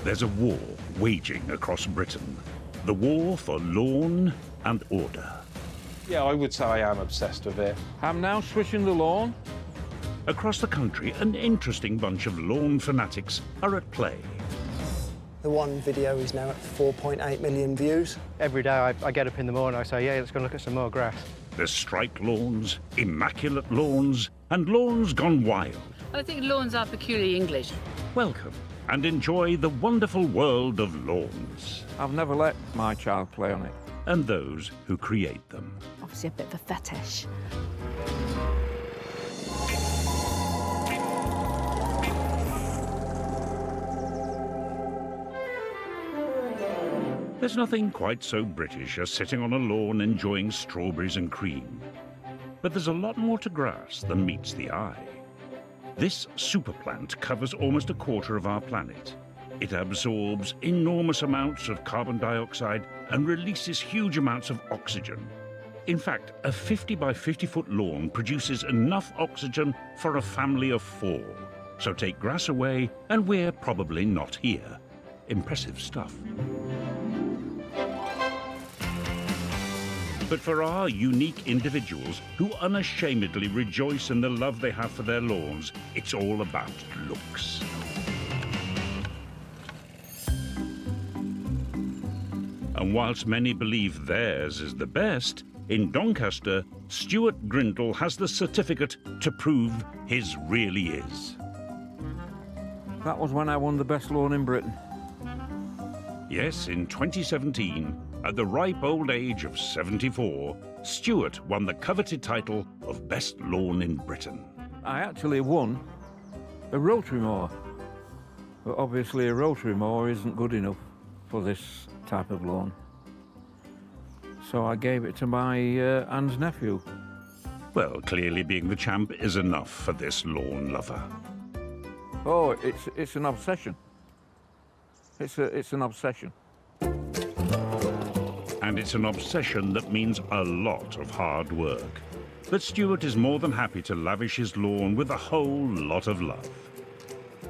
There's a war waging across Britain. The war for lawn and order. Yeah, I would say I am obsessed with it. I'm now switching the lawn. Across the country, an interesting bunch of lawn fanatics are at play. The one video is now at 4.8 million views. Every day I get up in the morning, I say, yeah, let's go look at some more grass. There's striped lawns, immaculate lawns, and lawns gone wild. I think lawns are peculiarly English. Welcome and enjoy the wonderful world of lawns. I've never let my child play on it. And those who create them. Obviously a bit of a fetish. There's nothing quite so British as sitting on a lawn enjoying strawberries and cream. But there's a lot more to grass than meets the eye. This superplant covers almost a quarter of our planet. It absorbs enormous amounts of carbon dioxide and releases huge amounts of oxygen. In fact, a 50 by 50 foot lawn produces enough oxygen for a family of 4. So take grass away and we're probably not here. Impressive stuff. But for our unique individuals who unashamedly rejoice in the love they have for their lawns, it's all about looks. And whilst many believe theirs is the best, in Doncaster, Stuart Grindle has the certificate to prove his really is. That was when I won the best lawn in Britain. Yes, in 2017, at the ripe old age of 74, Stuart won the coveted title of Best Lawn in Britain. I actually won a rotary mower. But obviously a rotary mower isn't good enough for this type of lawn. So I gave it to my aunt's nephew. Well, clearly being the champ is enough for this lawn lover. Oh, it's an obsession. It's an obsession. And it's an obsession that means a lot of hard work. But Stuart is more than happy to lavish his lawn with a whole lot of love.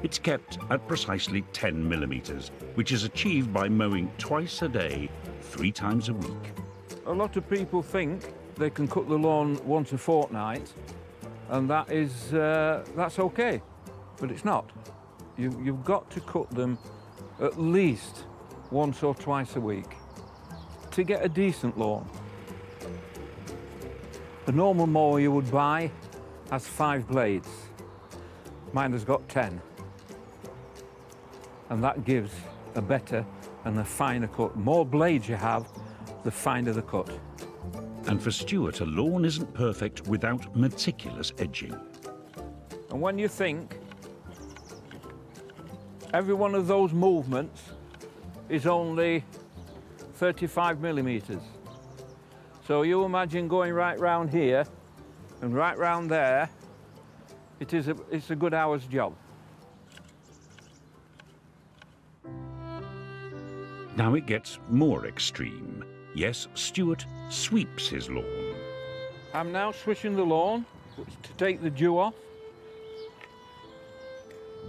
It's kept at precisely 10 millimetres, which is achieved by mowing twice a day, 3 times a week. A lot of people think they can cut the lawn once a fortnight, and that's okay, but it's not. You've got to cut them at least once or twice a week to get a decent lawn. The normal mower you would buy has 5 blades. Mine has got 10. And that gives a better and a finer cut. More blades you have, the finer the cut. And for Stuart, a lawn isn't perfect without meticulous edging. And when you think every one of those movements is only 35 millimetres. So you imagine going right round here and right round there, it's a good hour's job. Now it gets more extreme. Yes, Stuart sweeps his lawn. I'm now switching the lawn to take the dew off.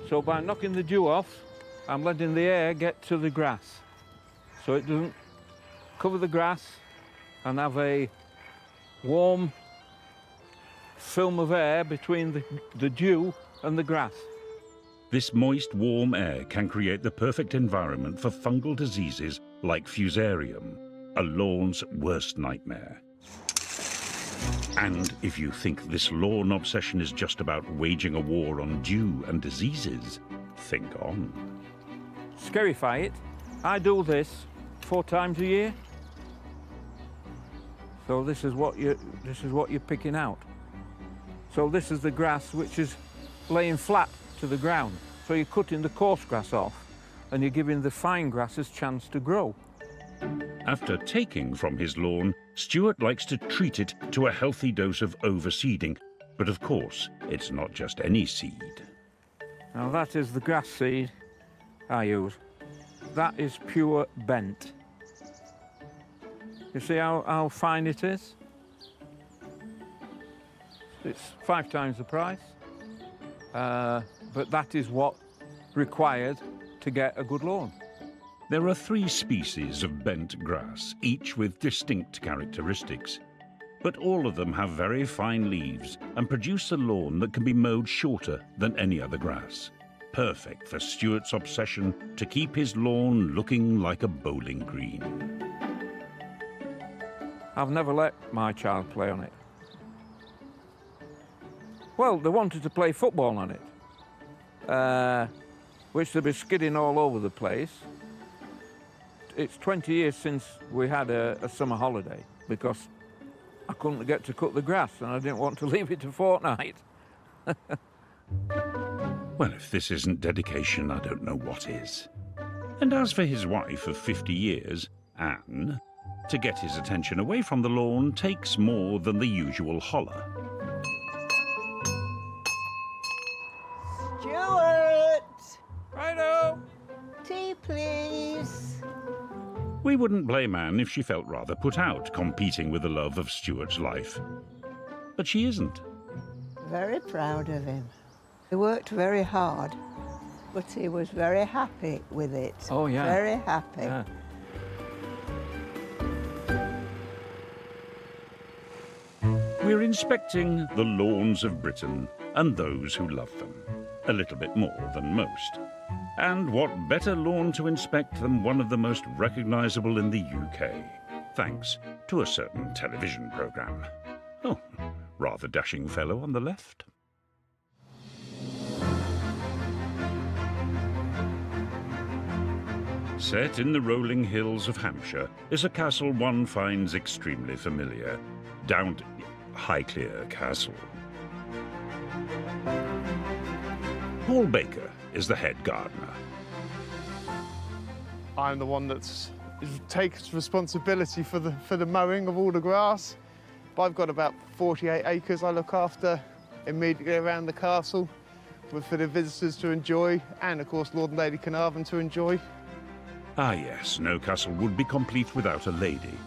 So by knocking the dew off, I'm letting the air get to the grass. So it doesn't cover the grass and have a warm film of air between the dew and the grass. This moist, warm air can create the perfect environment for fungal diseases like fusarium, a lawn's worst nightmare. And if you think this lawn obsession is just about waging a war on dew and diseases, think on. Scarify it. I do this 4 times a year. So this is what you're picking out. So this is the grass which is laying flat to the ground. So you're cutting the coarse grass off and you're giving the fine grasses chance to grow. After taking from his lawn, Stuart likes to treat it to a healthy dose of overseeding. But of course, it's not just any seed. Now that is the grass seed I use. That is pure bent. You see how fine it is? It's 5 times the price, but that is what required to get a good lawn. There are 3 species of bent grass, each with distinct characteristics. But all of them have very fine leaves and produce a lawn that can be mowed shorter than any other grass. Perfect for Stuart's obsession to keep his lawn looking like a bowling green. I've never let my child play on it. Well, they wanted to play football on it, which they'd be skidding all over the place. It's 20 years since we had a summer holiday because I couldn't get to cut the grass and I didn't want to leave it a fortnight. Well, if this isn't dedication, I don't know what is. And as for his wife of 50 years, Anne, to get his attention away from the lawn takes more than the usual holler. Stuart! Righto! Tea, please. We wouldn't blame Anne if she felt rather put out, competing with the love of Stuart's life. But she isn't. Very proud of him. He worked very hard, but he was very happy with it. Oh, yeah. Very happy. Yeah. We're inspecting the lawns of Britain and those who love them, a little bit more than most. And what better lawn to inspect than one of the most recognisable in the UK, thanks to a certain television programme. Oh, rather dashing fellow on the left. Set in the rolling hills of Hampshire is a castle one finds extremely familiar, Highclere Castle. Paul Baker is the head gardener. I'm the one that takes responsibility for the mowing of all the grass. But I've got about 48 acres I look after immediately around the castle for the visitors to enjoy and, of course, Lord and Lady Carnarvon to enjoy. Ah yes, no castle would be complete without a lady.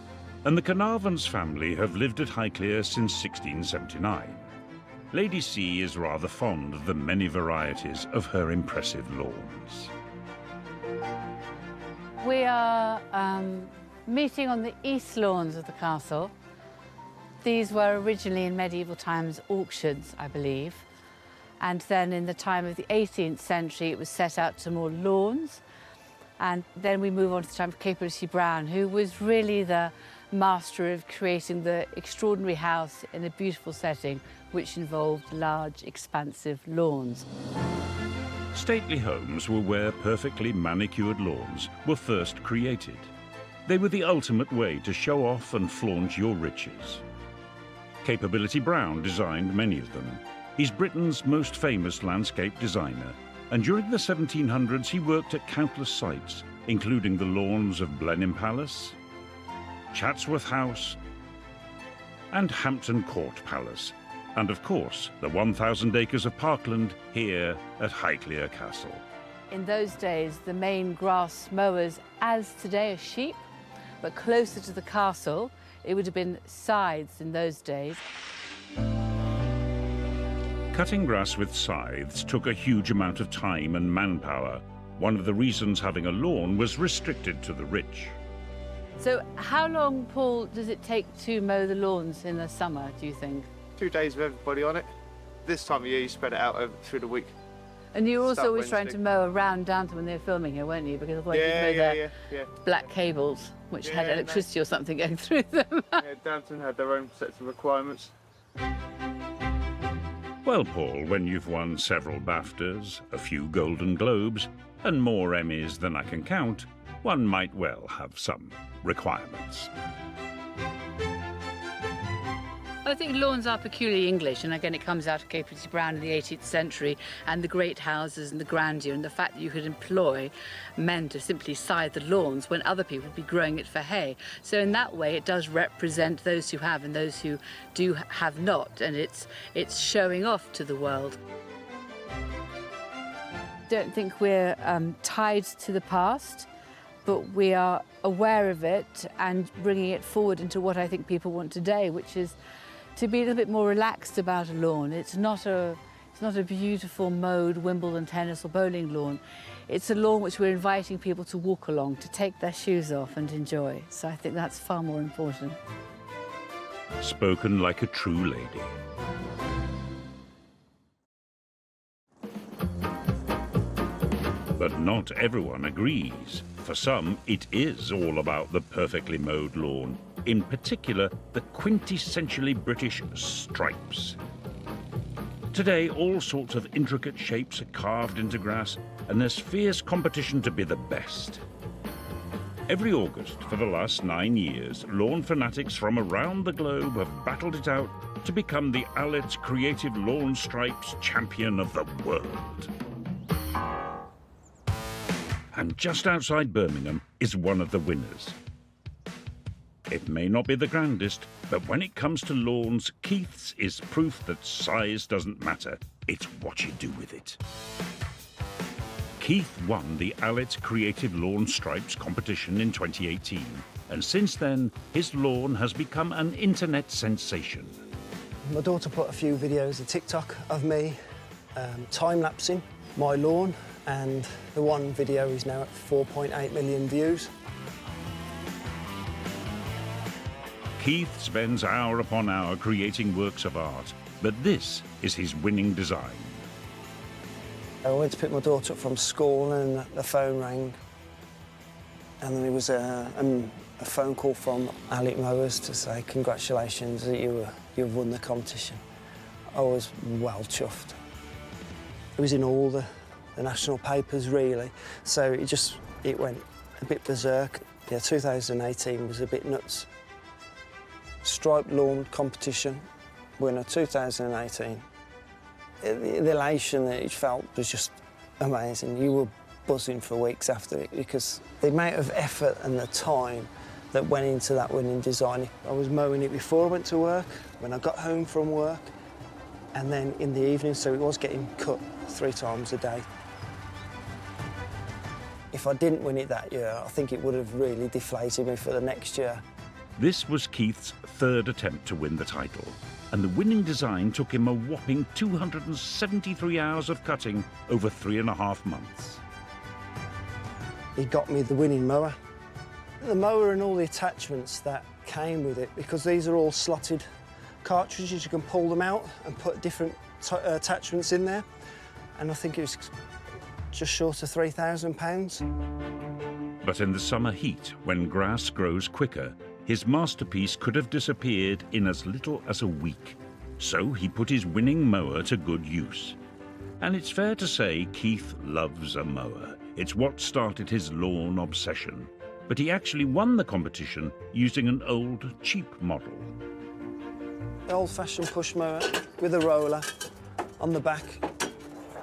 And the Carnarvon's family have lived at Highclere since 1679. Lady C is rather fond of the many varieties of her impressive lawns. We are meeting on the east lawns of the castle. These were originally in medieval times auctions, I believe. And then in the time of the 18th century, it was set out to more lawns. And then we move on to the time of Capability Brown, who was really the master of creating the extraordinary house in a beautiful setting, which involved large, expansive lawns. Stately homes were where perfectly manicured lawns were first created. They were the ultimate way to show off and flaunt your riches. Capability Brown designed many of them. He's Britain's most famous landscape designer, and during the 1700s he worked at countless sites, including the lawns of Blenheim Palace, Chatsworth House, and Hampton Court Palace, and of course the 1,000 acres of parkland here at Highclere Castle. In those days, the main grass mowers, as today, are sheep, but closer to the castle, it would have been scythes in those days. Cutting grass with scythes took a huge amount of time and manpower. One of the reasons having a lawn was restricted to the rich. So how long, Paul, does it take to mow the lawns in the summer, do you think? 2 days with everybody on it. This time of year, you spread it out through the week. And you were also Start always trying to Wednesday. mow around Downton when they were filming here, weren't you? Because otherwise you'd mow the black cables, which had Yeah, electricity or something going through them. Yeah, Downton had their own sets of requirements. Well, Paul, when you've won several BAFTAs, a few Golden Globes, and more Emmys than I can count, one might well have some requirements. I think lawns are peculiarly English, and again it comes out of Capability Brown in the 18th century, and the great houses and the grandeur, and the fact that you could employ men to simply scythe the lawns when other people would be growing it for hay. So in that way it does represent those who have and those who do have not, and it's showing off to the world. Don't think we're tied to the past, but we are aware of it and bringing it forward into what I think people want today, which is to be a little bit more relaxed about a lawn. It's not It's not a beautiful mowed Wimbledon tennis or bowling lawn. It's a lawn which we're inviting people to walk along, to take their shoes off and enjoy. So I think that's far more important. Spoken like a true lady. But not everyone agrees. For some, it is all about the perfectly mowed lawn, in particular, the quintessentially British stripes. Today, all sorts of intricate shapes are carved into grass, and there's fierce competition to be the best. Every August for the last 9 years, lawn fanatics from around the globe have battled it out to become the Owlet's Creative Lawn Stripes Champion of the World. And just outside Birmingham is one of the winners. It may not be the grandest, but when it comes to lawns, Keith's is proof that size doesn't matter. It's what you do with it. Keith won the Owlet's Creative Lawn Stripes competition in 2018, and since then, his lawn has become an internet sensation. My daughter put a few videos of TikTok of me time-lapsing my lawn, and the one video is now at 4.8 million views. Keith spends hour upon hour creating works of art, but this is his winning design. I went to pick my daughter up from school and the phone rang, and then it was a phone call from Alec Mowers to say congratulations that you've won the competition. I was well chuffed. It was in all the national papers really, so it went a bit berserk. Yeah, 2018 was a bit nuts. Striped lawn competition, winner 2018. The elation that it felt was just amazing. You were buzzing for weeks after it because the amount of effort and the time that went into that winning design. I was mowing it before I went to work, when I got home from work, and then in the evening, so it was getting cut 3 times a day. If I didn't win it that year, I think it would have really deflated me for the next year. This was Keith's 3rd attempt to win the title, and the winning design took him a whopping 273 hours of cutting over 3.5 months. He got me the winning mower. The mower and all the attachments that came with it, because these are all slotted cartridges, you can pull them out and put different attachments in there, and I think it was just short of £3,000. But in the summer heat, when grass grows quicker, his masterpiece could have disappeared in as little as a week. So he put his winning mower to good use. And it's fair to say Keith loves a mower. It's what started his lawn obsession. But he actually won the competition using an old, cheap model. The old-fashioned push mower with a roller on the back.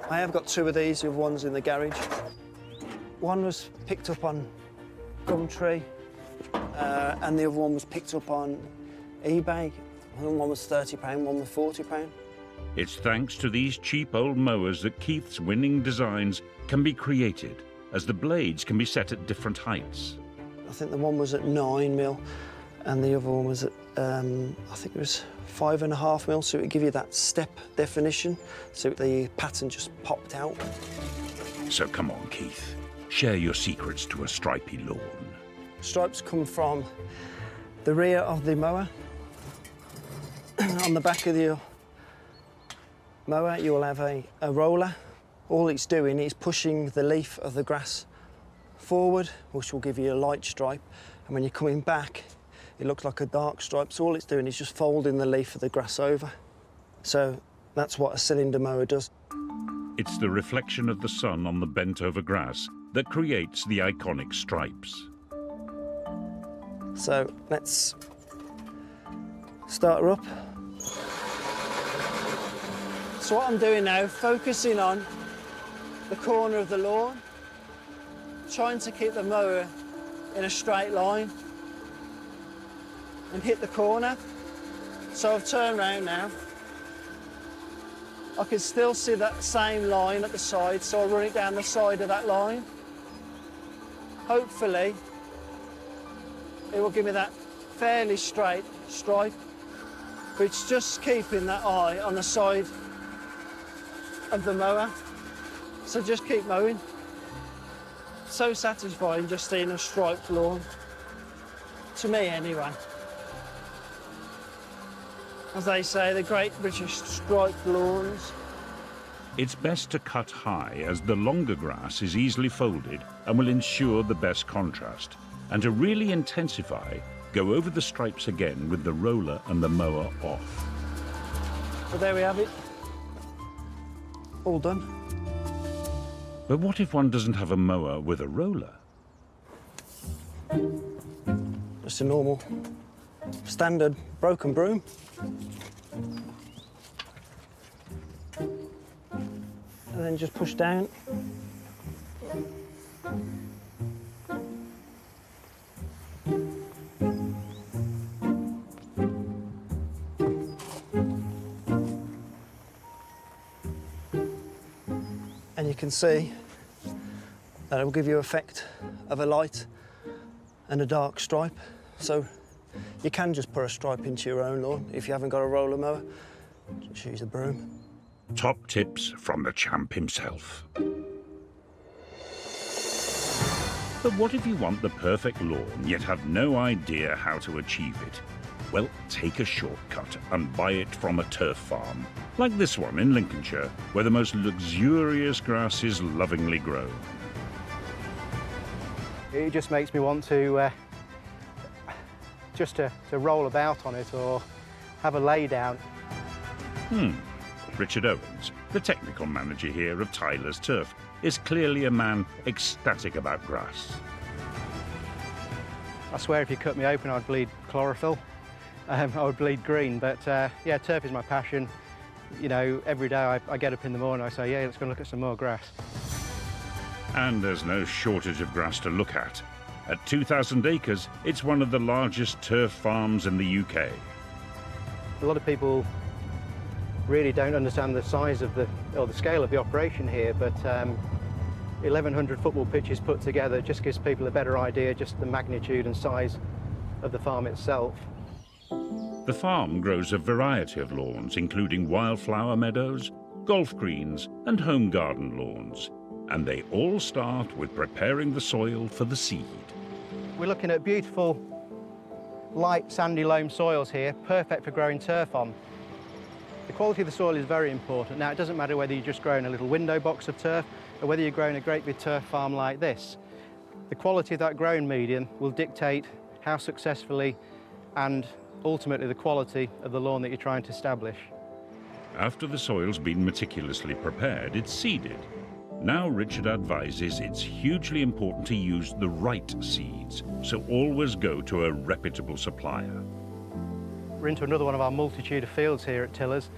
I have got 2 of these, with ones in the garage. One was picked up on Gumtree, and the other one was picked up on eBay. One was £30, one was £40. It's thanks to these cheap old mowers that Keith's winning designs can be created, as the blades can be set at different heights. I think the one was at 9mm, and the other one was at, I think it was 5.5mm, so it would give you that step definition, so the pattern just popped out. So come on, Keith, share your secrets to a stripy lawn. Stripes come from the rear of the mower. On the back of the mower, you will have a roller. All it's doing is pushing the leaf of the grass forward, which will give you a light stripe. And when you're coming back, it looks like a dark stripe. So all it's doing is just folding the leaf of the grass over. So that's what a cylinder mower does. It's the reflection of the sun on the bent-over grass that creates the iconic stripes. So let's start her up. So what I'm doing now, focusing on the corner of the lawn, trying to keep the mower in a straight line and hit the corner. So I've turned round now. I can still see that same line at the side, so I'll run it down the side of that line. Hopefully, it will give me that fairly straight stripe, but it's just keeping that eye on the side of the mower. So just keep mowing. So satisfying just seeing a striped lawn. To me, anyway. As they say, the great British striped lawns. It's best to cut high, as the longer grass is easily folded and will ensure the best contrast. And to really intensify, go over the stripes again with the roller and the mower off. So there we have it. All done. But what if one doesn't have a mower with a roller? Just a normal, standard broken broom. And then just push down. And you can see that it will give you effect of a light and a dark stripe. So you can just put a stripe into your own lawn if you haven't got a roller mower. Just use a broom. Top tips from the champ himself. But what if you want the perfect lawn yet have no idea how to achieve it? Well, take a shortcut and buy it from a turf farm, like this one in Lincolnshire, where the most luxurious grass is lovingly grown. It just makes me want to to roll about on it or have a lay down. Richard Owens, the technical manager here of Tyler's Turf, is clearly a man ecstatic about grass. I swear if you cut me open I'd bleed chlorophyll. I would bleed green, but yeah, turf is my passion. You know, every day I get up in the morning, I say, yeah, let's go look at some more grass. And there's no shortage of grass to look at. At 2,000 acres, it's one of the largest turf farms in the UK. A lot of people really don't understand the size of the scale of the operation here, but 1,100 football pitches put together just gives people a better idea, just the magnitude and size of the farm itself. The farm grows a variety of lawns, including wildflower meadows, golf greens, and home garden lawns. And they all start with preparing the soil for the seed. We're looking at beautiful, light, sandy loam soils here, perfect for growing turf on. The quality of the soil is very important. Now, it doesn't matter whether you're just growing a little window box of turf or whether you're growing a great big turf farm like this. The quality of that growing medium will dictate how successfully and ultimately the quality of the lawn that you're trying to establish. After the soil's been meticulously prepared, it's seeded. Now Richard advises it's hugely important to use the right seeds, so always go to a reputable supplier. We're into another one of our multitude of fields here at Tillers.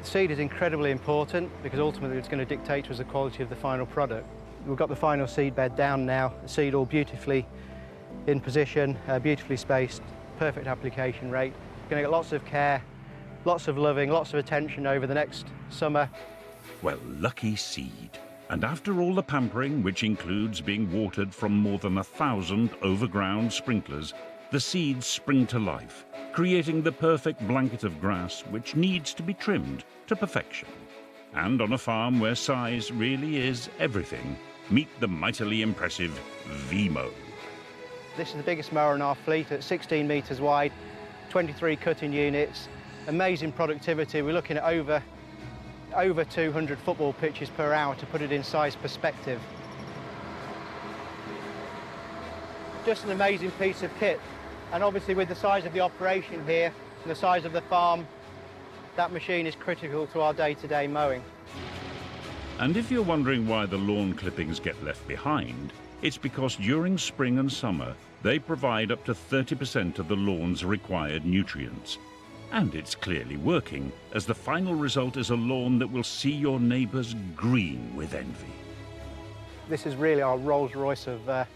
The seed is incredibly important because ultimately it's going to dictate to us the quality of the final product. We've got the final seed bed down now, the seed all beautifully in position, beautifully spaced, perfect application rate. We're going to get lots of care, lots of loving, lots of attention over the next summer. Well, lucky seed. And after all the pampering, which includes being watered from more than 1,000 overground sprinklers, the seeds spring to life, creating the perfect blanket of grass which needs to be trimmed to perfection. And on a farm where size really is everything, meet the mightily impressive V-Mow. This is the biggest mower in our fleet at 16 metres wide, 23 cutting units, amazing productivity. We're looking at over 200 football pitches per hour to put it in size perspective. Just an amazing piece of kit. And obviously with the size of the operation here and the size of the farm, that machine is critical to our day-to-day mowing. And if you're wondering why the lawn clippings get left behind, it's because during spring and summer, they provide up to 30% of the lawn's required nutrients. And it's clearly working, as the final result is a lawn that will see your neighbours green with envy. This is really our Rolls-Royce of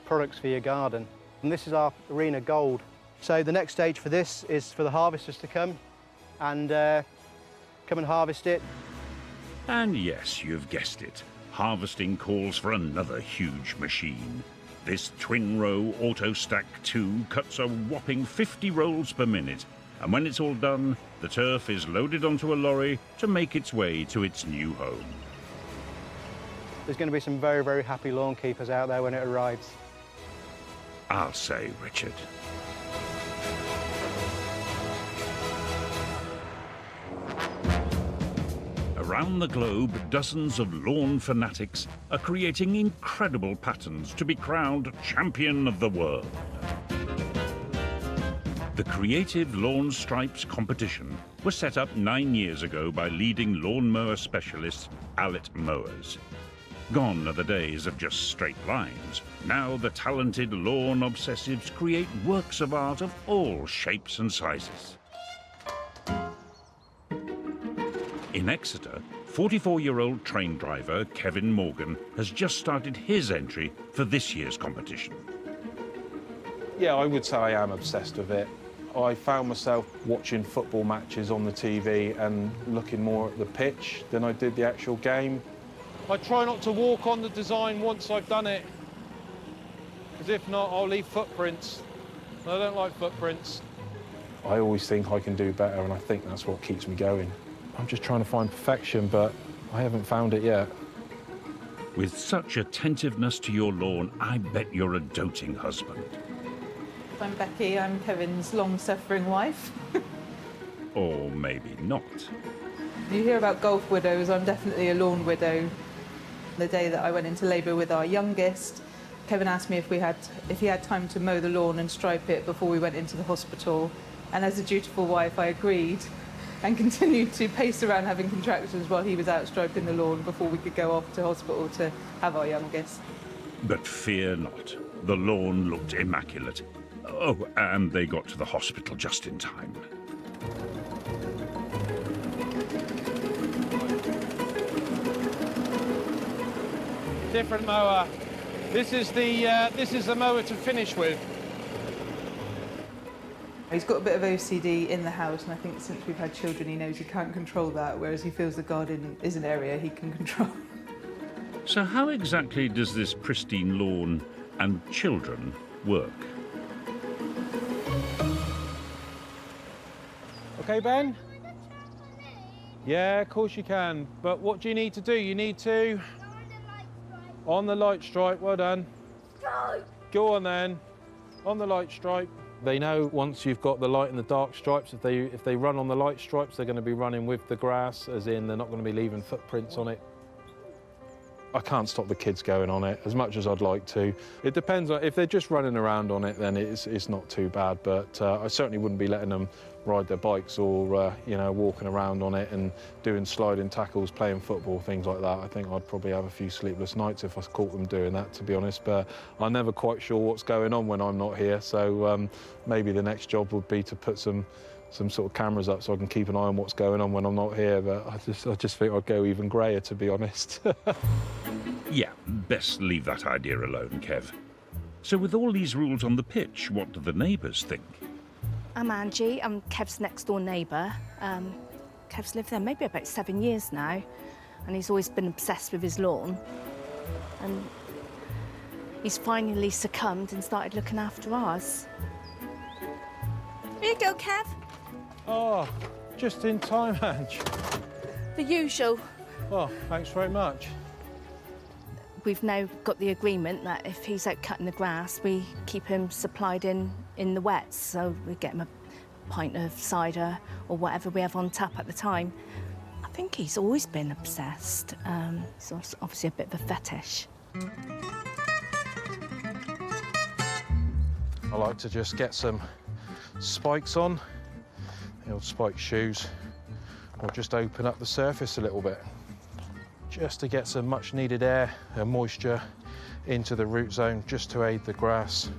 products for your garden. And this is our Arena Gold. So the next stage for this is for the harvesters to come and harvest it. And yes, you've guessed it. Harvesting calls for another huge machine. This twin-row Auto Stack 2 cuts a whopping 50 rolls per minute, And when it's all done, the turf is loaded onto a lorry to make its way to its new home. There's going to be some very, very happy lawn keepers out there when it arrives. I'll say, Richard. Around the globe, dozens of lawn fanatics are creating incredible patterns to be crowned champion of the world. The Creative Lawn Stripes competition was set up 9 years ago by leading lawnmower specialist Allitt Mowers. Gone are the days of just straight lines. Now the talented lawn obsessives create works of art of all shapes and sizes. In Exeter, 44-year-old train driver Kevin Morgan has just started his entry for this year's competition. Yeah, I would say I am obsessed with it. I found myself watching football matches on the TV and looking more at the pitch than I did the actual game. I try not to walk on the design once I've done it, because if not, I'll leave footprints. I don't like footprints. I always think I can do better, and I think that's what keeps me going. I'm just trying to find perfection, but I haven't found it yet. With such attentiveness to your lawn, I bet you're a doting husband. I'm Becky, I'm Kevin's long-suffering wife. Or maybe not. You hear about golf widows, I'm definitely a lawn widow. The day that I went into labour with our youngest, Kevin asked me if he had time to mow the lawn and stripe it before we went into the hospital. And as a dutiful wife, I agreed and continued to pace around having contractions while he was out striping the lawn before we could go off to hospital to have our youngest. But fear not, the lawn looked immaculate. Oh, and they got to the hospital just in time. Different mower. This is the mower to finish with. He's got a bit of OCD in the house, and I think since we've had children, he knows he can't control that, whereas he feels the garden is an area he can control. So how exactly does this pristine lawn and children work? Okay, Ben? Yeah, of course you can. But what do you need to do? You need to... On the light stripe, well done. Go on then. On the light stripe. They know once you've got the light and the dark stripes, if they run on the light stripes, they're going to be running with the grass, as in they're not going to be leaving footprints on it. I can't stop the kids going on it as much as I'd like to. It depends on if they're just running around on it, then it's not too bad. But I certainly wouldn't be letting them ride their bikes or you know, walking around on it and doing sliding tackles, playing football, things like that. I think I'd probably have a few sleepless nights if I caught them doing that, to be honest. But I'm never quite sure what's going on when I'm not here. So maybe the next job would be to put some sort of cameras up so I can keep an eye on what's going on when I'm not here. But I just think I'd go even greyer, to be honest. Yeah, best leave that idea alone, Kev. So with all these rules on the pitch, what do the neighbours think? I'm Angie, I'm Kev's next door neighbour. Kev's lived there maybe about 7 years now, and he's always been obsessed with his lawn. And he's finally succumbed and started looking after ours. Here you go, Kev. Oh, just in time, Ange. The usual. Oh, thanks very much. We've now got the agreement that if he's out cutting the grass, we keep him supplied in the wets. So we get him a pint of cider or whatever we have on tap at the time. I think he's always been obsessed. It's obviously a bit of a fetish. I like to just get some spikes on, the old spike shoes, or just open up the surface a little bit, just to get some much needed air and moisture into the root zone, just to aid the grass.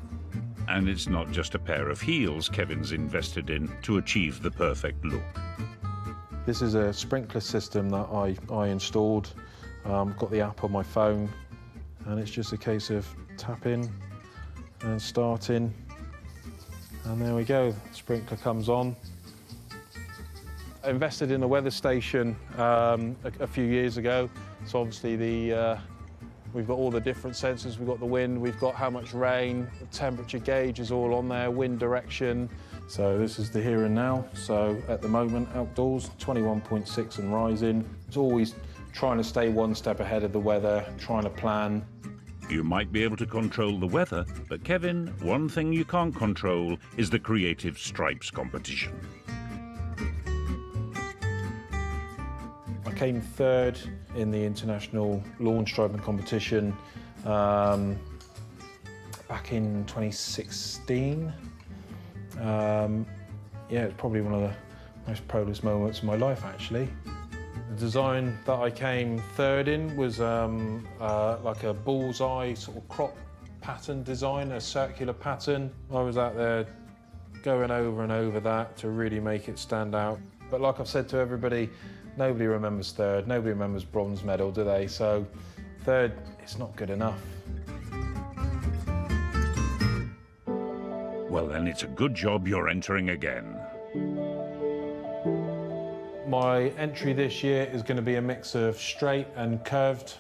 And it's not just a pair of heels Kevin's invested in to achieve the perfect look. This is a sprinkler system that I installed. Got the app on my phone, and it's just a case of tapping and starting, and there we go, the sprinkler comes on. I invested in a weather station a few years ago, so obviously we've got all the different sensors. We've got the wind, we've got how much rain, the temperature gauge is all on there, wind direction, So this is the here and now. So at the moment, outdoors, 21.6 and rising. It's always trying to stay one step ahead of the weather, trying to plan. You might be able to control the weather, but Kevin, one thing you can't control is the Creative Stripes competition. I came third in the International Lawn Striping competition back in 2016. Yeah, it's probably one of the most proudest moments of my life, actually. The design that I came third in was like a bullseye sort of crop pattern design, a circular pattern. I was out there going over and over that to really make it stand out. But like I've said to everybody, nobody remembers third, nobody remembers bronze medal, do they? So third, it's not good enough. Well, then it's a good job you're entering again. My entry this year is going to be a mix of straight and curved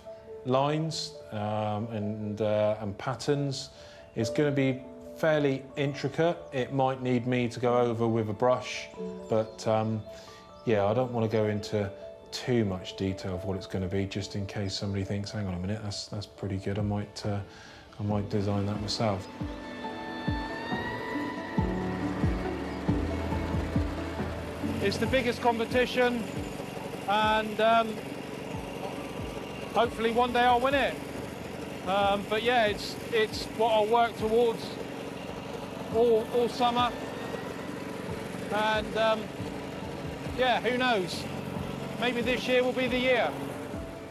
lines and patterns. It's going to be fairly intricate. It might need me to go over with a brush, but yeah, I don't want to go into too much detail of what it's going to be, just in case somebody thinks, hang on a minute, that's pretty good. I might design that myself. It's the biggest competition, and hopefully one day I'll win it. But yeah, it's what I'll work towards all summer, and yeah, who knows? Maybe this year will be the year.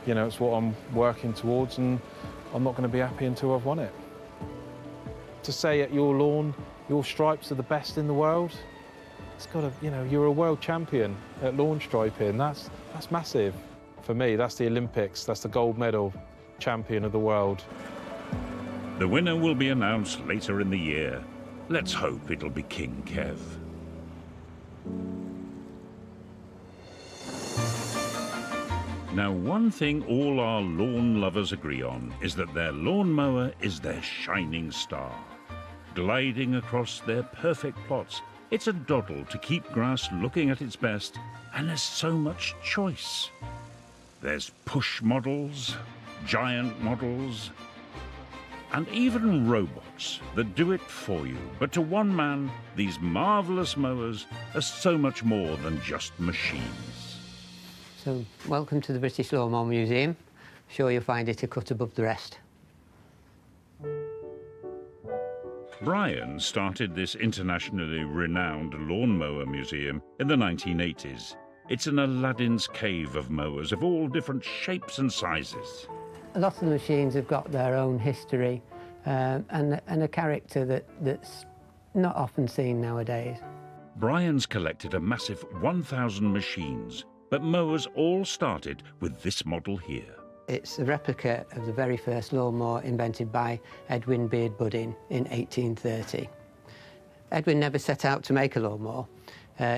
You know, it's what I'm working towards, and I'm not going to be happy until I've won it. To say at your lawn, your stripes are the best in the world, it's got to, you know, you're a world champion at lawn striping. That's massive. For me, that's the Olympics. That's the gold medal champion of the world. The winner will be announced later in the year. Let's hope it'll be King Kev. Now, one thing all our lawn lovers agree on is that their lawnmower is their shining star. Gliding across their perfect plots, it's a doddle to keep grass looking at its best, and there's so much choice. There's push models, giant models, and even robots that do it for you. But to one man, these marvellous mowers are so much more than just machines. So, welcome to the British Lawnmower Museum. I'm sure you'll find it a cut above the rest. Brian started this internationally renowned lawnmower museum in the 1980s. It's an Aladdin's cave of mowers of all different shapes and sizes. A lot of the machines have got their own history and a character that's not often seen nowadays. Brian's collected a massive 1,000 machines, but mowers all started with this model here. It's a replica of the very first lawnmower invented by Edwin Beard Buddin in 1830. Edwin never set out to make a lawnmower.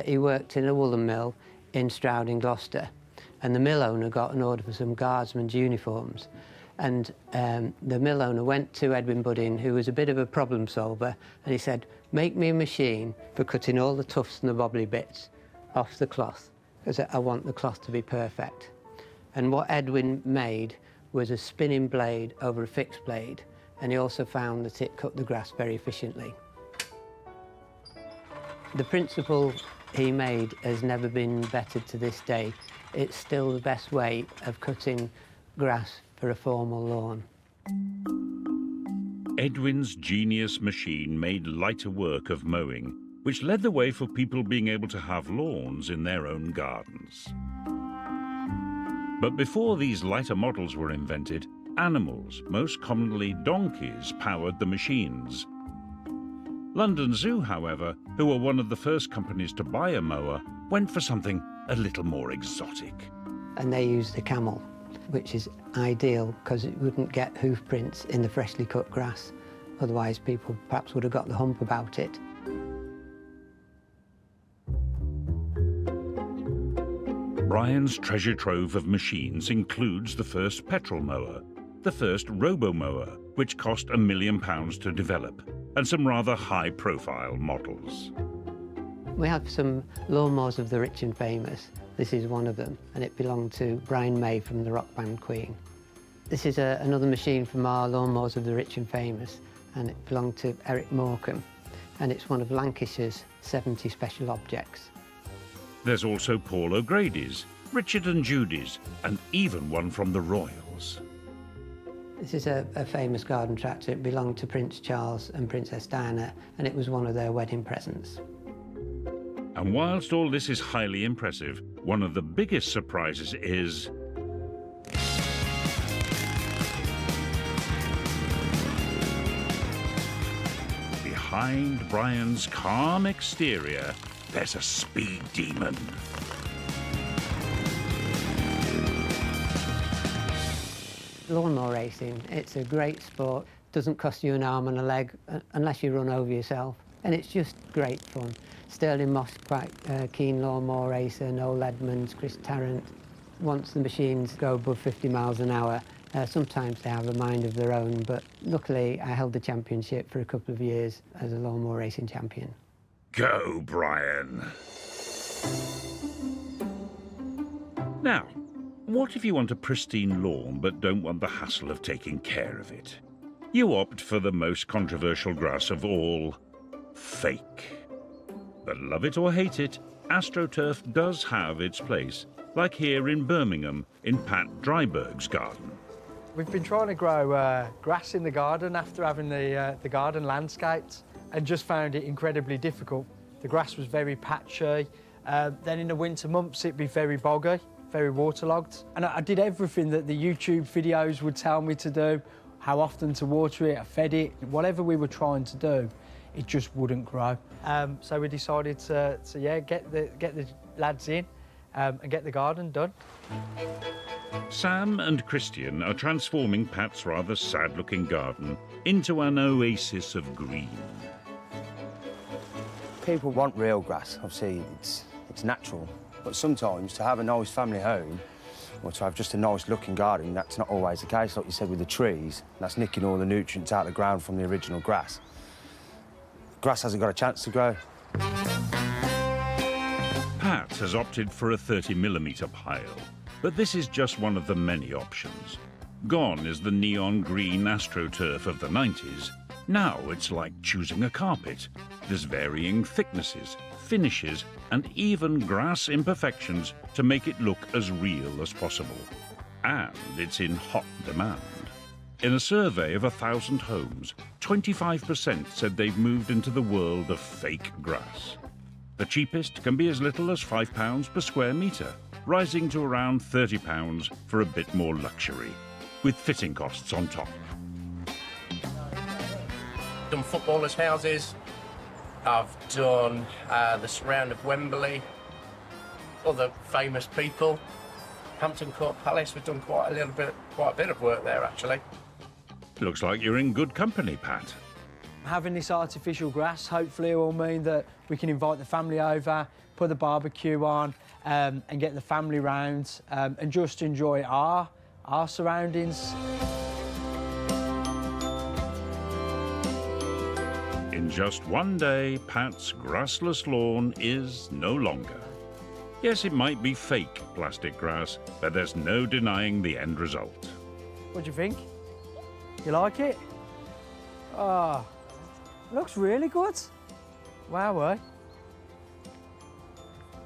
He worked in a woolen mill in Stroud in Gloucester, and the mill owner got an order for some guardsmen's uniforms. And the mill owner went to Edwin Buddin, who was a bit of a problem solver, and he said, make me a machine for cutting all the tufts and the bobbly bits off the cloth, because I want the cloth to be perfect. And what Edwin made was a spinning blade over a fixed blade, and he also found that it cut the grass very efficiently. The principle he made has never been bettered to this day. It's still the best way of cutting grass for a formal lawn. Edwin's genius machine made lighter work of mowing, which led the way for people being able to have lawns in their own gardens. But before these lighter models were invented, animals, most commonly donkeys, powered the machines. London Zoo, however, who were one of the first companies to buy a mower, went for something a little more exotic. And they used the camel, which is ideal because it wouldn't get hoof prints in the freshly cut grass. Otherwise, people perhaps would have got the hump about it. Brian's treasure trove of machines includes the first petrol mower, the first robo-mower, which cost £1 million to develop, and some rather high-profile models. We have some lawnmowers of the rich and famous. This is one of them, and it belonged to Brian May from the rock band Queen. This is another machine from our lawnmowers of the rich and famous, and it belonged to Eric Morecambe, and it's one of Lancashire's 70 special objects. There's also Paul O'Grady's, Richard and Judy's, and even one from the Royals. This is a famous garden tractor. It belonged to Prince Charles and Princess Diana, and it was one of their wedding presents. And whilst all this is highly impressive, one of the biggest surprises is behind Brian's calm exterior, there's a speed demon. Lawnmower racing, it's a great sport. Doesn't cost you an arm and a leg unless you run over yourself. And it's just great fun. Sterling Moss, quite a keen lawnmower racer, Noel Edmonds, Chris Tarrant. Once the machines go above 50 miles an hour, sometimes they have a mind of their own, but luckily I held the championship for a couple of years as a lawnmower racing champion. Go, Brian. Now, what if you want a pristine lawn but don't want the hassle of taking care of it? You opt for the most controversial grass of all, fake. But love it or hate it, AstroTurf does have its place, like here in Birmingham in Pat Dryberg's garden. We've been trying to grow grass in the garden after having the garden landscaped, and just found it incredibly difficult. The grass was very patchy. Then in the winter months it'd be very boggy, very waterlogged. And I did everything that the YouTube videos would tell me to do, how often to water it, I fed it, whatever we were trying to do, it just wouldn't grow. So we decided to get the lads in and get the garden done. Sam and Christian are transforming Pat's rather sad-looking garden into an oasis of green. People want real grass. Obviously, it's natural. But sometimes to have a nice family home or to have just a nice-looking garden, that's not always the case. Like you said with the trees, that's nicking all the nutrients out of the ground from the original grass. Grass hasn't got a chance to grow. Pat has opted for a 30mm pile, but this is just one of the many options. Gone is the neon green AstroTurf of the 90s. Now it's like choosing a carpet. There's varying thicknesses, finishes, and even grass imperfections to make it look as real as possible. And it's in hot demand. In a survey of 1,000 homes, 25% said they've moved into the world of fake grass. The cheapest can be as little as £5 per square metre, rising to around £30 for a bit more luxury, with fitting costs on top. Done footballers' houses. I've done the surround of Wembley, other famous people. Hampton Court Palace, we've done quite a bit of work there, actually. Looks like you're in good company, Pat. Having this artificial grass hopefully will mean that we can invite the family over, put the barbecue on, and get the family round and just enjoy our surroundings. In just one day, Pat's grassless lawn is no longer. Yes, it might be fake plastic grass, but there's no denying the end result. What do you think? You like it? Oh, looks really good. Wow, eh?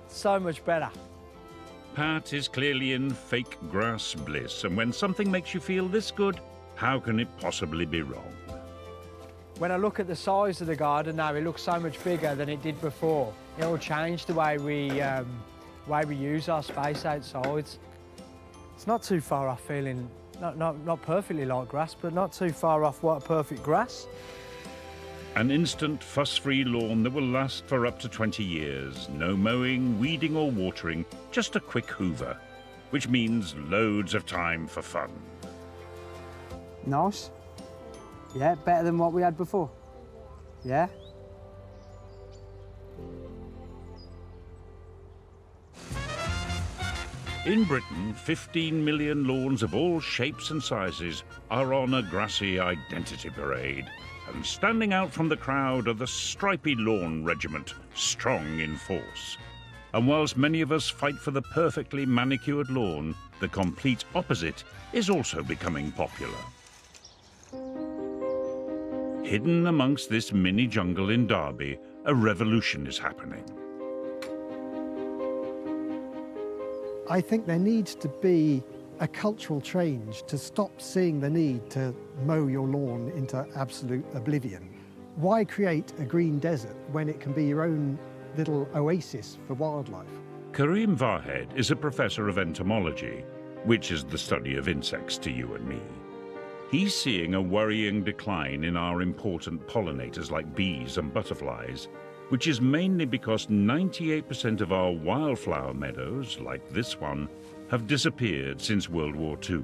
So much better. Pat is clearly in fake grass bliss, and when something makes you feel this good, how can it possibly be wrong? When I look at the size of the garden now, it looks so much bigger than it did before. It will change the way we use our space outside. It's not too far off feeling, not perfectly like grass, but not too far off what a perfect grass. An instant, fuss-free lawn that will last for up to 20 years. No mowing, weeding or watering, just a quick hoover, which means loads of time for fun. Nice. Yeah, better than what we had before. Yeah. In Britain, 15 million lawns of all shapes and sizes are on a grassy identity parade. And standing out from the crowd are the stripy lawn regiment, strong in force. And whilst many of us fight for the perfectly manicured lawn, the complete opposite is also becoming popular. Hidden amongst this mini jungle in Derby, a revolution is happening. I think there needs to be a cultural change to stop seeing the need to mow your lawn into absolute oblivion. Why create a green desert when it can be your own little oasis for wildlife? Karim Vahed is a professor of entomology, which is the study of insects to you and me. He's seeing a worrying decline in our important pollinators like bees and butterflies, which is mainly because 98% of our wildflower meadows, like this one, have disappeared since World War II.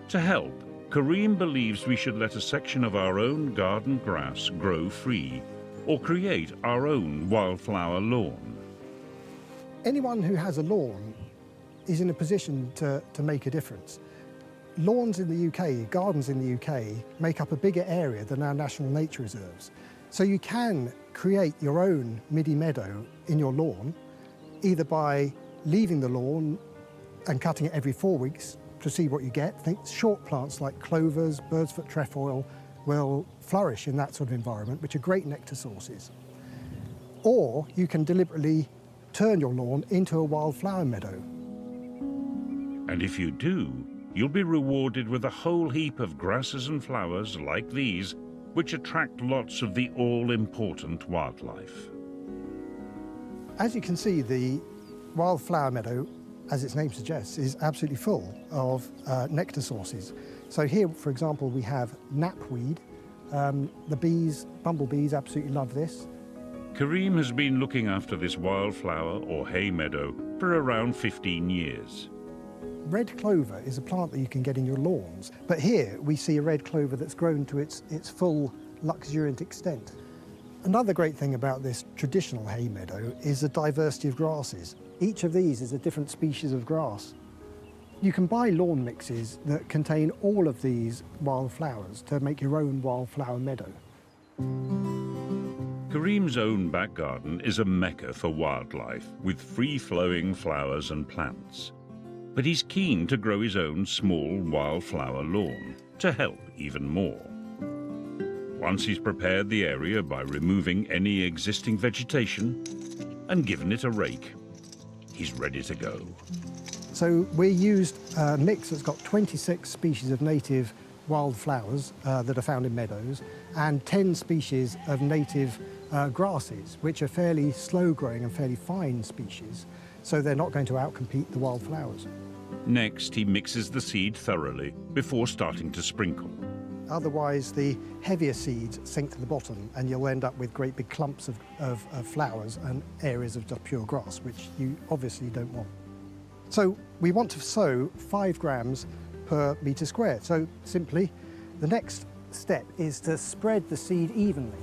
To help, Karim believes we should let a section of our own garden grass grow free, or create our own wildflower lawn. Anyone who has a lawn is in a position to make a difference. Lawns in the UK, gardens in the UK, make up a bigger area than our national nature reserves. So you can create your own midi meadow in your lawn, either by leaving the lawn and cutting it every 4 weeks to see what you get. Think short plants like clovers, bird's foot trefoil will flourish in that sort of environment, which are great nectar sources. Or you can deliberately turn your lawn into a wildflower meadow. And if you do, you'll be rewarded with a whole heap of grasses and flowers like these, which attract lots of the all-important wildlife. As you can see, the wildflower meadow, as its name suggests, is absolutely full of nectar sources. So here, for example, we have knapweed. The bees, bumblebees, absolutely love this. Karim has been looking after this wildflower or hay meadow for around 15 years. Red clover is a plant that you can get in your lawns, but here we see a red clover that's grown to its full luxuriant extent. Another great thing about this traditional hay meadow is the diversity of grasses. Each of these is a different species of grass. You can buy lawn mixes that contain all of these wildflowers to make your own wildflower meadow. Karim's own back garden is a mecca for wildlife, with free-flowing flowers and plants. But he's keen to grow his own small wildflower lawn to help even more. Once he's prepared the area by removing any existing vegetation and given it a rake, he's ready to go. So we used a mix that's got 26 species of native wildflowers that are found in meadows and 10 species of native grasses, which are fairly slow-growing and fairly fine species, so they're not going to outcompete the wildflowers. Next, he mixes the seed thoroughly before starting to sprinkle. Otherwise, the heavier seeds sink to the bottom and you'll end up with great big clumps of flowers and areas of just pure grass, which you obviously don't want. So we want to sow 5 grams per metre squared. So simply, the next step is to spread the seed evenly.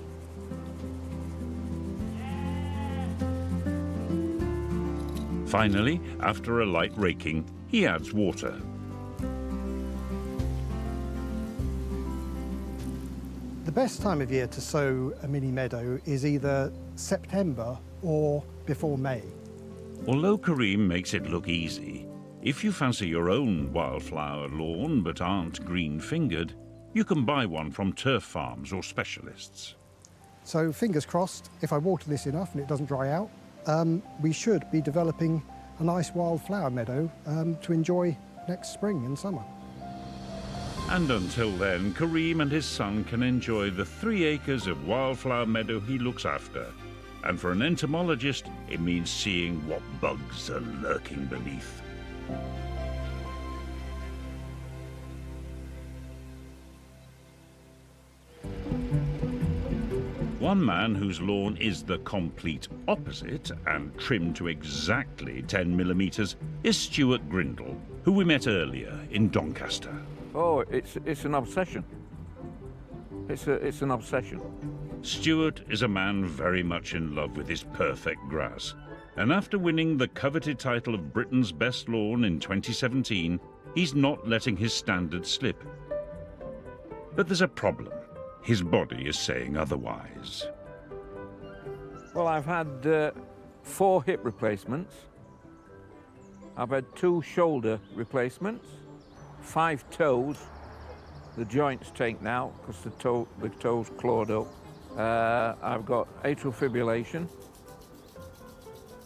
Finally, after a light raking, he adds water. The best time of year to sow a mini meadow is either September or before May. Although Karim makes it look easy, if you fancy your own wildflower lawn but aren't green-fingered, you can buy one from turf farms or specialists. So fingers crossed, if I water this enough and it doesn't dry out, we should be developing a nice wildflower meadow to enjoy next spring and summer. And until then, Karim and his son can enjoy the 3 acres of wildflower meadow he looks after. And for an entomologist, it means seeing what bugs are lurking beneath. One man whose lawn is the complete opposite and trimmed to exactly 10 millimetres is Stuart Grindle, who we met earlier in Doncaster. Oh, it's an obsession. It's an obsession. Stuart is a man very much in love with his perfect grass, And after winning the coveted title of Britain's Best Lawn in 2017, he's not letting his standards slip. But there's a problem. His body is saying otherwise. Well, I've had 4 hip replacements. I've had 2 shoulder replacements, 5 toes. The joints take now because the toes clawed up. I've got atrial fibrillation,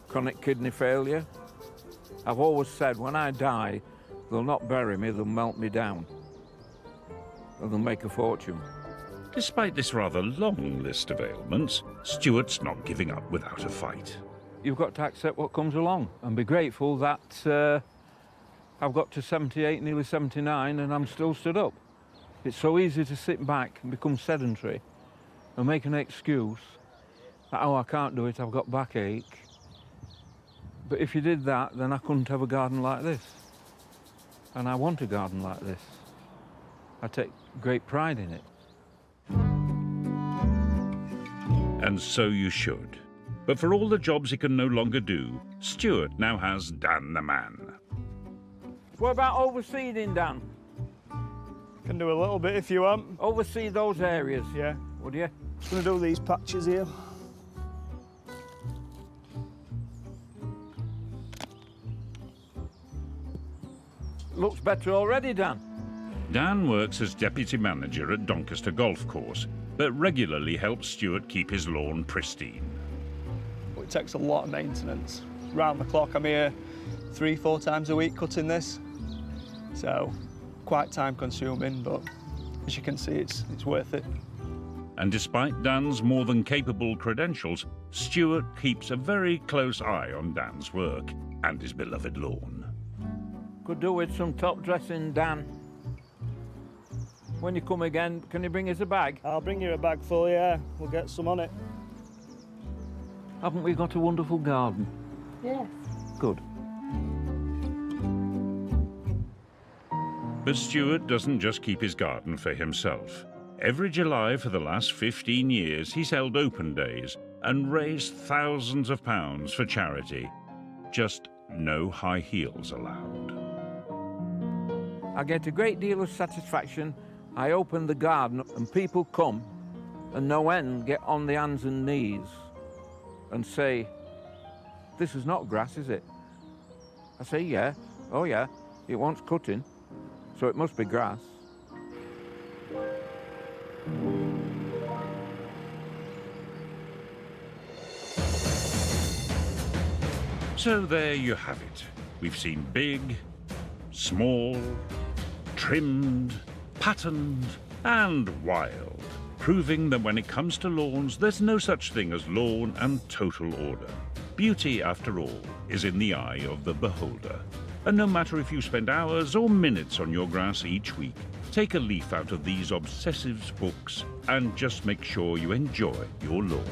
chronic kidney failure. I've always said when I die, they'll not bury me, they'll melt me down. And they'll make a fortune. Despite this rather long list of ailments, Stuart's not giving up without a fight. You've got to accept what comes along and be grateful that I've got to 78, nearly 79, and I'm still stood up. It's so easy to sit back and become sedentary and make an excuse that, oh, I can't do it, I've got backache. But if you did that, then I couldn't have a garden like this. And I want a garden like this. I take great pride in it. And so you should. But for all the jobs he can no longer do, Stuart now has Dan the man. What about overseeding, Dan? Can do a little bit if you want. Oversee those areas? Yeah. Would you? Just gonna do these patches here. Looks better already, Dan. Dan works as deputy manager at Doncaster Golf Course, but regularly helps Stuart keep his lawn pristine. It takes a lot of maintenance. Round the clock, I'm here 3-4 times a week cutting this. So, quite time consuming, but as you can see, it's worth it. And despite Dan's more than capable credentials, Stuart keeps a very close eye on Dan's work and his beloved lawn. Could do with some top dressing, Dan. When you come again, can you bring us a bag? I'll bring you a bag full, yeah. We'll get some on it. Haven't we got a wonderful garden? Yes. Good. But Stuart doesn't just keep his garden for himself. Every July for the last 15 years, he's held open days and raised thousands of pounds for charity. Just no high heels allowed. I get a great deal of satisfaction. I open the garden and people come and no end get on the hands and knees and say, this is not grass, is it? I say, yeah. Oh, yeah. It wants cutting, so it must be grass. So there you have it. We've seen big, small, trimmed, patterned, and wild, proving that when it comes to lawns, there's no such thing as lawn and total order. Beauty, after all, is in the eye of the beholder. And no matter if you spend hours or minutes on your grass each week, take a leaf out of these obsessives books and just make sure you enjoy your lawn.